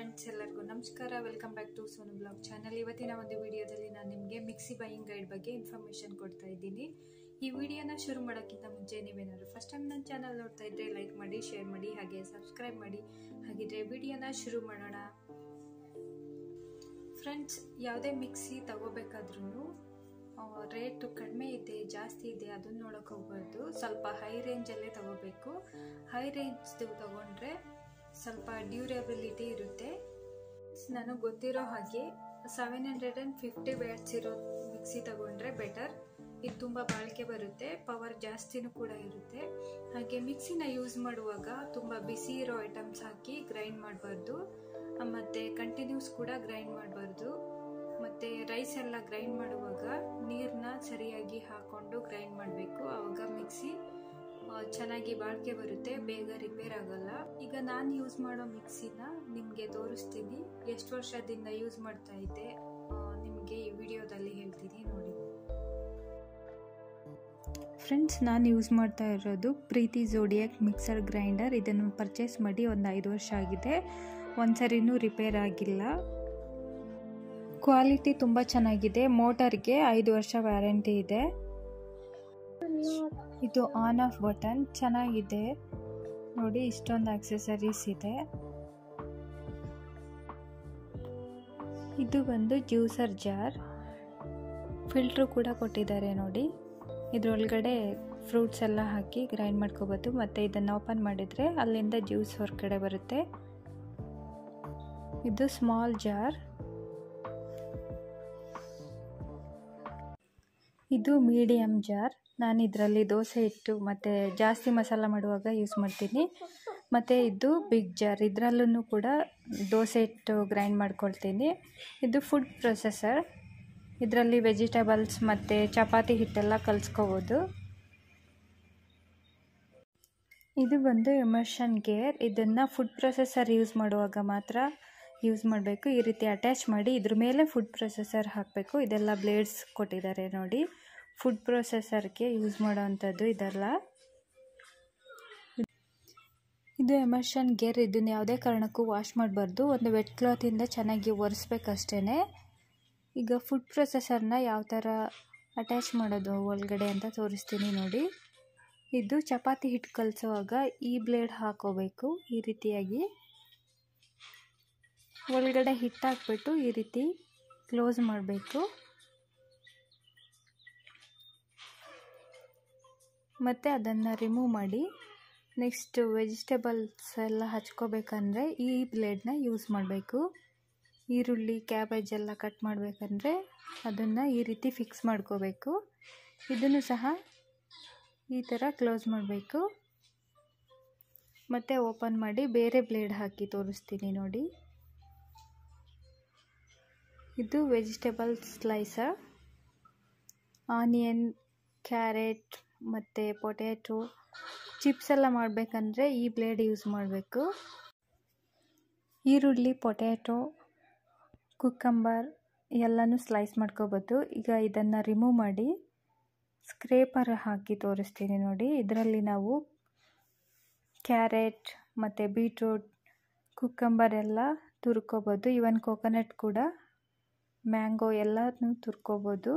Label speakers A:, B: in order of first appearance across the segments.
A: Friends ಎಲ್ಲರಿಗೂ ನಮಸ್ಕಾರ. Welcome back to Sonu blog channel. ಇವತ್ತಿನ ಒಂದು ವಿಡಿಯೋದಲ್ಲಿ ನಾನು ನಿಮಗೆ ಮಿಕ್ಸಿ ಬೈಯಿಂಗ್ ಗೈಡ್ ಬಗ್ಗೆ ಇನ್ಫಾರ್ಮೇಷನ್ ಕೊಡ್ತಾ ಇದ್ದೀನಿ. ಈ ವಿಡಿಯೋನ ಶುರು ಮಾಡೋಕ್ಕಿಂತ ಮುಂಚೆ ನೀವೇನಾದ್ರು ಫಸ್ಟ್ ಟೈಮ್ ನನ್ನ ಚಾನಲ್ ನೋಡ್ತಾ ಇದ್ರೆ ಲೈಕ್ ಮಾಡಿ, ಶೇರ್ ಮಾಡಿ, ಹಾಗೆ ಸಬ್ಸ್ಕ್ರೈಬ್ ಮಾಡಿ. ಹಾಗಿದ್ರೆ ವಿಡಿಯೋನ ಶುರು ಮಾಡೋಣ. ಫ್ರೆಂಡ್ಸ್, ಯಾವುದೇ ಮಿಕ್ಸಿ ತಗೋಬೇಕಾದ್ರೂ ರೇಟು ಕಡಿಮೆ ಇದೆ ಜಾಸ್ತಿ ಇದೆ ಅದನ್ನು ನೋಡೋಕೆ ಹೋಗ್ಬಾರ್ದು. ಸ್ವಲ್ಪ ಹೈ ರೇಂಜಲ್ಲೇ ತಗೋಬೇಕು. ಹೈ ರೇಂಜ್ದು ತಗೊಂಡ್ರೆ ಸ್ವಲ್ಪ ಡ್ಯೂರೇಬಿಲಿಟಿ ಇರುತ್ತೆ. ನನಗೆ ಗೊತ್ತಿರೋ ಹಾಗೆ 750 ವ್ಯಾಟ್ಸ್ ಇರೋ ಮಿಕ್ಸಿ ತಗೊಂಡ್ರೆ ಬೆಟರ್. ಇದು ತುಂಬ ಬಾಳಿಕೆ ಬರುತ್ತೆ, ಪವರ್ ಜಾಸ್ತಿನೂ ಕೂಡ ಇರುತ್ತೆ. ಹಾಗೆ ಮಿಕ್ಸಿನ ಯೂಸ್ ಮಾಡುವಾಗ ತುಂಬ ಬಿಸಿ ಇರೋ ಐಟಮ್ಸ್ ಹಾಕಿ ಗ್ರೈಂಡ್ ಮಾಡಬಾರ್ದು, ಮತ್ತು ಕಂಟಿನ್ಯೂಸ್ ಕೂಡ ಗ್ರೈಂಡ್ ಮಾಡಬಾರ್ದು. ಮತ್ತು ರೈಸ್ ಎಲ್ಲ ಗ್ರೈಂಡ್ ಮಾಡುವಾಗ ನೀರನ್ನ ಸರಿಯಾಗಿ ಹಾಕ್ಕೊಂಡು ಗ್ರೈಂಡ್ ಮಾಡಬೇಕು. ಆವಾಗ ಮಿಕ್ಸಿ ಚೆನ್ನಾಗಿ ಬಾಳಿಕೆ ಬರುತ್ತೆ, ಬೇಗ ರಿಪೇರ್ ಆಗಲ್ಲ. ಈಗ ನಾನು ಯೂಸ್ ಮಾಡೋ ಮಿಕ್ಸಿನ ನಿಮಗೆ ತೋರಿಸ್ತೀನಿ. ಎಷ್ಟು ವರ್ಷದಿಂದ ಯೂಸ್ ಮಾಡ್ತಾ ಇದ್ದೆ ನಿಮಗೆ ಈ ವಿಡಿಯೋದಲ್ಲಿ ಹೇಳ್ತೀನಿ ನೋಡಿ. ಫ್ರೆಂಡ್ಸ್, ನಾನು ಯೂಸ್ ಮಾಡ್ತಾ ಇರೋದು ಪ್ರೀತಿ zodiac ಮಿಕ್ಸರ್ ಗ್ರೈಂಡರ್. ಇದನ್ನು ಪರ್ಚೇಸ್ ಮಾಡಿ ಒಂದು 5 ವರ್ಷ ಆಗಿದೆ. ಒಂದ್ಸರಿನೂ ರಿಪೇರ್ ಆಗಿಲ್ಲ. ಕ್ವಾಲಿಟಿ ತುಂಬ ಚೆನ್ನಾಗಿದೆ. ಮೋಟರ್ಗೆ 5 ವರ್ಷ ವ್ಯಾರಂಟಿ ಇದೆ. ಇದು ಆನ್ ಆಫ್ ಬಟನ್ ಚೆನ್ನಾಗಿದೆ ನೋಡಿ. ಇಷ್ಟೊಂದು ಆಕ್ಸೆಸರೀಸ್ ಇದೆ. ಇದು ಒಂದು ಜ್ಯೂಸರ್ ಜಾರ್. ಫಿಲ್ಟ್ರು ಕೂಡ ಕೊಟ್ಟಿದ್ದಾರೆ ನೋಡಿ. ಇದರೊಳಗಡೆ ಫ್ರೂಟ್ಸ್ ಎಲ್ಲ ಹಾಕಿ ಗ್ರೈಂಡ್ ಮಾಡ್ಕೋಬೋದು. ಮತ್ತು ಇದನ್ನು ಓಪನ್ ಮಾಡಿದರೆ ಅಲ್ಲಿಂದ ಜ್ಯೂಸ್ ಹೊರಗಡೆ ಬರುತ್ತೆ. ಇದು ಸ್ಮಾಲ್ ಜಾರ್. ಇದು ಮೀಡಿಯಮ್ ಜಾರ್. ನಾನು ಇದರಲ್ಲಿ ದೋಸೆ ಹಿಟ್ಟು ಮತ್ತು ಜಾಸ್ತಿ ಮಸಾಲ ಮಾಡುವಾಗ ಯೂಸ್ ಮಾಡ್ತೀನಿ. ಮತ್ತು ಇದು ಬಿಗ್ ಜಾರ್. ಇದರಲ್ಲೂ ಕೂಡ ದೋಸೆ ಹಿಟ್ಟು ಗ್ರೈಂಡ್ ಮಾಡ್ಕೊಳ್ತೀನಿ. ಇದು ಫುಡ್ ಪ್ರೊಸೆಸರ್. ಇದರಲ್ಲಿ ವೆಜಿಟೇಬಲ್ಸ್ ಮತ್ತು ಚಪಾತಿ ಹಿಟ್ಟೆಲ್ಲ ಕಲಿಸ್ಕೋಬೋದು. ಇದು ಬಂದು ಎಮರ್ಷನ್ ಗೇರ್. ಇದನ್ನು ಫುಡ್ ಪ್ರೊಸೆಸರ್ ಯೂಸ್ ಮಾಡುವಾಗ ಮಾತ್ರ ಯೂಸ್ ಮಾಡಬೇಕು. ಈ ರೀತಿ ಅಟ್ಯಾಚ್ ಮಾಡಿ ಇದ್ರ ಮೇಲೆ ಫುಡ್ ಪ್ರೊಸೆಸರ್ ಹಾಕಬೇಕು. ಇದೆಲ್ಲ ಬ್ಲೇಡ್ಸ್ ಕೊಟ್ಟಿದ್ದಾರೆ ನೋಡಿ. ಫುಡ್ ಪ್ರೊಸೆಸರ್ಗೆ ಯೂಸ್ ಮಾಡೋವಂಥದ್ದು ಇದೆಲ್ಲ. ಇದು ಎಮರ್ಷನ್ ಗೇರ್. ಇದನ್ನು ಯಾವುದೇ ಕಾರಣಕ್ಕೂ ವಾಶ್ ಮಾಡಬಾರ್ದು. ಒಂದು ವೆಟ್ ಕ್ಲಾತಿಂದ ಚೆನ್ನಾಗಿ ಒರೆಸ್ಬೇಕಷ್ಟೇ. ಈಗ ಫುಡ್ ಪ್ರೊಸೆಸರ್ನ ಯಾವ ಥರ ಅಟ್ಯಾಚ್ ಮಾಡೋದು ಒಳಗಡೆ ಅಂತ ತೋರಿಸ್ತೀನಿ ನೋಡಿ. ಇದು ಚಪಾತಿ ಹಿಟ್ಟು ಕಲಿಸುವಾಗ ಈ ಬ್ಲೇಡ್ ಹಾಕೋಬೇಕು. ಈ ರೀತಿಯಾಗಿ ಒಳಗಡೆ ಹಿಟ್ಟು ಹಾಕ್ಬಿಟ್ಟು ಈ ರೀತಿ ಕ್ಲೋಸ್ ಮಾಡಬೇಕು. ಮತ್ತು ಅದನ್ನು ರಿಮೂವ್ ಮಾಡಿ ನೆಕ್ಸ್ಟ್ ವೆಜಿಟೇಬಲ್ಸ್ ಎಲ್ಲ ಹಚ್ಕೋಬೇಕಂದ್ರೆ ಈ ಬ್ಲೇಡ್ನ ಯೂಸ್ ಮಾಡಬೇಕು. ಈರುಳ್ಳಿ, ಕ್ಯಾಬೇಜ್ ಎಲ್ಲ ಕಟ್ ಮಾಡಬೇಕಂದ್ರೆ ಅದನ್ನು ಈ ರೀತಿ ಫಿಕ್ಸ್ ಮಾಡ್ಕೋಬೇಕು. ಇದನ್ನು ಸಹ ಈ ಥರ ಕ್ಲೋಸ್ ಮಾಡಬೇಕು. ಮತ್ತು ಓಪನ್ ಮಾಡಿ ಬೇರೆ ಬ್ಲೇಡ್ ಹಾಕಿ ತೋರಿಸ್ತೀನಿ ನೋಡಿ. ಇದು ವೆಜಿಟೇಬಲ್ ಸ್ಲೈಸರ್. ಆನಿಯನ್, ಕ್ಯಾರೆಟ್ ಮತ್ತು ಪೊಟ್ಯಾಟೊ ಚಿಪ್ಸ್ ಎಲ್ಲ ಮಾಡಬೇಕಂದ್ರೆ ಈ ಬ್ಲೇಡ್ ಯೂಸ್ ಮಾಡಬೇಕು. ಈರುಳ್ಳಿ, ಪೊಟ್ಯಾಟೊ, ಕುಕ್ಕಂಬರ್ ಎಲ್ಲನೂ ಸ್ಲೈಸ್ ಮಾಡ್ಕೋಬೋದು. ಈಗ ಇದನ್ನು ರಿಮೂವ್ ಮಾಡಿ ಸ್ಕ್ರೇಪರ್ ಹಾಕಿ ತೋರಿಸ್ತೀನಿ ನೋಡಿ. ಇದರಲ್ಲಿ ನಾವು ಕ್ಯಾರೆಟ್ ಮತ್ತು ಬೀಟ್ರೂಟ್, ಕುಕ್ಕಂಬರ್ ಎಲ್ಲ ತುರ್ಕೋಬೋದು. ಈವನ್ ಕೋಕೋನಟ್ ಕೂಡ, ಮ್ಯಾಂಗೋ ಎಲ್ಲನೂ ತುರ್ಕೋಬೋದು.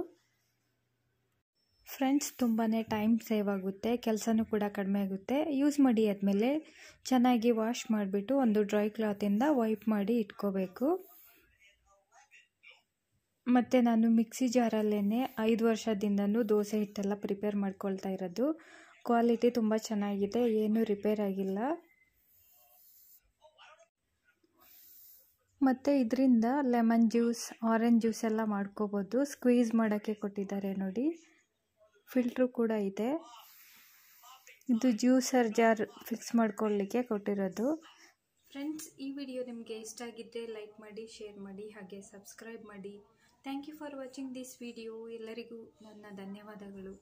A: ಫ್ರೆಂಡ್ಸ್, ತುಂಬಾ ಟೈಮ್ ಸೇವ್ ಆಗುತ್ತೆ, ಕೆಲಸನೂ ಕೂಡ ಕಡಿಮೆ ಆಗುತ್ತೆ. ಯೂಸ್ ಮಾಡಿ ಆದಮೇಲೆ ಚೆನ್ನಾಗಿ ವಾಶ್ ಮಾಡಿಬಿಟ್ಟು ಒಂದು ಡ್ರೈ ಕ್ಲಾತಿಂದ ವೈಪ್ ಮಾಡಿ ಇಟ್ಕೋಬೇಕು. ಮತ್ತು ನಾನು ಮಿಕ್ಸಿ ಜಾರಲ್ಲೇ 5 ವರ್ಷದಿಂದನೂ ದೋಸೆ ಹಿಟ್ಟೆಲ್ಲ ಪ್ರಿಪೇರ್ ಮಾಡ್ಕೊಳ್ತಾ ಇರೋದು. ಕ್ವಾಲಿಟಿ ತುಂಬ ಚೆನ್ನಾಗಿದೆ, ಏನೂ ರಿಪೇರ್ ಆಗಿಲ್ಲ. ಮತ್ತು ಇದರಿಂದ ಲೆಮನ್ ಜ್ಯೂಸ್, ಆರೆಂಜ್ ಜ್ಯೂಸ್ ಎಲ್ಲ ಮಾಡ್ಕೋಬೋದು. ಸ್ಕ್ವೀಸ್ ಮಾಡೋಕ್ಕೆ ಕೊಟ್ಟಿದ್ದಾರೆ ನೋಡಿ. ಫಿಲ್ಟ್ರು ಕೂಡ ಇದೆ. ಇದು ಜ್ಯೂಸರ್ ಜಾರ್ ಫಿಕ್ಸ್ ಮಾಡ್ಕೊಳ್ಳಿಕ್ಕೆ ಕೊಟ್ಟಿರೋದು. ಫ್ರೆಂಡ್ಸ್, ಈ ವಿಡಿಯೋ ನಿಮಗೆ ಇಷ್ಟ ಆಗಿದ್ದರೆ ಲೈಕ್ ಮಾಡಿ, ಶೇರ್ ಮಾಡಿ, ಹಾಗೆ ಸಬ್ಸ್ಕ್ರೈಬ್ ಮಾಡಿ. Thank you for watching this video. ಎಲ್ಲರಿಗೂ ನನ್ನ ಧನ್ಯವಾದಗಳು.